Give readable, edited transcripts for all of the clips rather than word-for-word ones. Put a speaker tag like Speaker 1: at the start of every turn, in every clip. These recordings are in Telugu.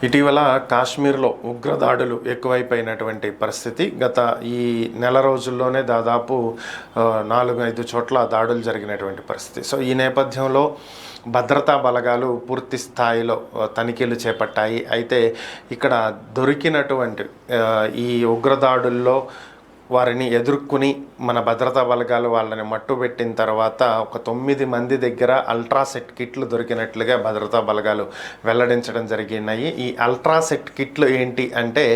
Speaker 1: ఇటీవల కాశ్మీర్లో ఉగ్రదాడులు ఎక్కువైపోయినటువంటి పరిస్థితి. గత ఈ నెల రోజుల్లోనే దాదాపు 4-5 చోట్ల దాడులు జరిగినటువంటి పరిస్థితి. సో ఈ నేపథ్యంలో భద్రతా బలగాలు పూర్తి స్థాయిలో తనిఖీలు చేపట్టాయి. అయితే ఇక్కడ దొరికినటువంటి ఈ ఉగ్రదాడుల్లో వారిని ఎదుర్కొని మన భద్రతా బలగాలు వాళ్ళని మట్టుబెట్టిన తర్వాత ఒక 9 మంది దగ్గర అల్ట్రాసెట్ కిట్లు దొరికినట్లుగా భద్రతా బలగాలు వెల్లడించడం జరిగినాయి. ఈ అల్ట్రాసెట్ కిట్లు ఏంటి అంటే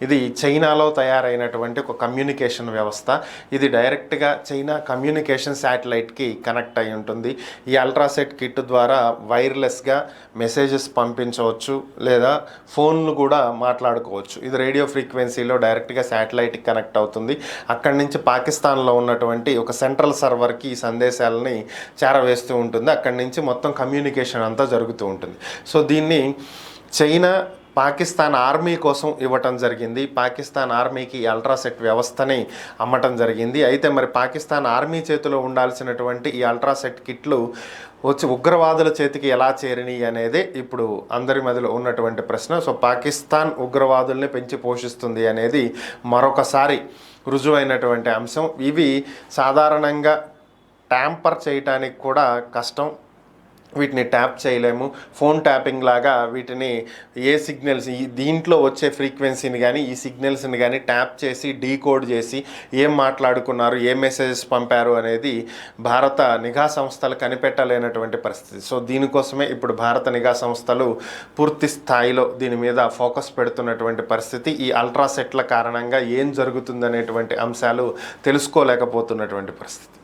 Speaker 1: ఇది చైనాలో తయారైనటువంటి ఒక కమ్యూనికేషన్ వ్యవస్థ. ఇది డైరెక్ట్గా చైనా కమ్యూనికేషన్ శాటిలైట్కి కనెక్ట్ అయి ఉంటుంది. ఈ అల్ట్రాసెట్ కిట్ ద్వారా వైర్లెస్గా మెసేజెస్ పంపించవచ్చు, లేదా ఫోన్లు కూడా మాట్లాడుకోవచ్చు. ఇది రేడియో ఫ్రీక్వెన్సీలో డైరెక్ట్గా శాటిలైట్కి కనెక్ట్ అవుతుంది. అక్కడి నుంచి పాకిస్తాన్లో ఉన్నటువంటి ఒక సెంట్రల్ సర్వర్కి ఈ సందేశాలని చేరవేస్తూ ఉంటుంది. అక్కడి నుంచి మొత్తం కమ్యూనికేషన్ అంతా జరుగుతూ ఉంటుంది. సో దీన్ని చైనా పాకిస్తాన్ ఆర్మీ కోసం ఇవ్వటం జరిగింది. పాకిస్తాన్ ఆర్మీకి అల్ట్రాసెట్ వ్యవస్థని అమ్మటం జరిగింది. అయితే మరి పాకిస్తాన్ ఆర్మీ చేతిలో ఉండాల్సినటువంటి ఈ అల్ట్రాసెట్ కిట్లు వచ్చి ఉగ్రవాదుల చేతికి ఎలా చేరినాయి అనేదే ఇప్పుడు అందరి మధ్యలో ఉన్నటువంటి ప్రశ్న. సో పాకిస్తాన్ ఉగ్రవాదుల్ని పెంచి పోషిస్తుంది అనేది మరొకసారి రుజువైనటువంటి అంశం. ఇవి సాధారణంగా ట్యాంపర్ చేయటానికి కూడా కష్టం. వీటిని ట్యాప్ చేయలేము. ఫోన్ ట్యాపింగ్ లాగా వీటిని ఏ సిగ్నల్స్ దీంట్లో వచ్చే ఫ్రీక్వెన్సీని కానీ ఈ సిగ్నల్స్ని కానీ ట్యాప్ చేసి డీకోడ్ చేసి ఏం మాట్లాడుకున్నారు, ఏ మెసేజెస్ పంపారు అనేది భారత నిఘా సంస్థలు కనిపెట్టలేనటువంటి పరిస్థితి. సో దీనికోసమే ఇప్పుడు భారత నిఘా సంస్థలు పూర్తి స్థాయిలో దీని మీద ఫోకస్ పెడుతున్నటువంటి పరిస్థితి. ఈ అల్ట్రాసెట్ల కారణంగా ఏం జరుగుతుందనేటువంటి అంశాలు తెలుసుకోలేకపోతున్నటువంటి పరిస్థితి.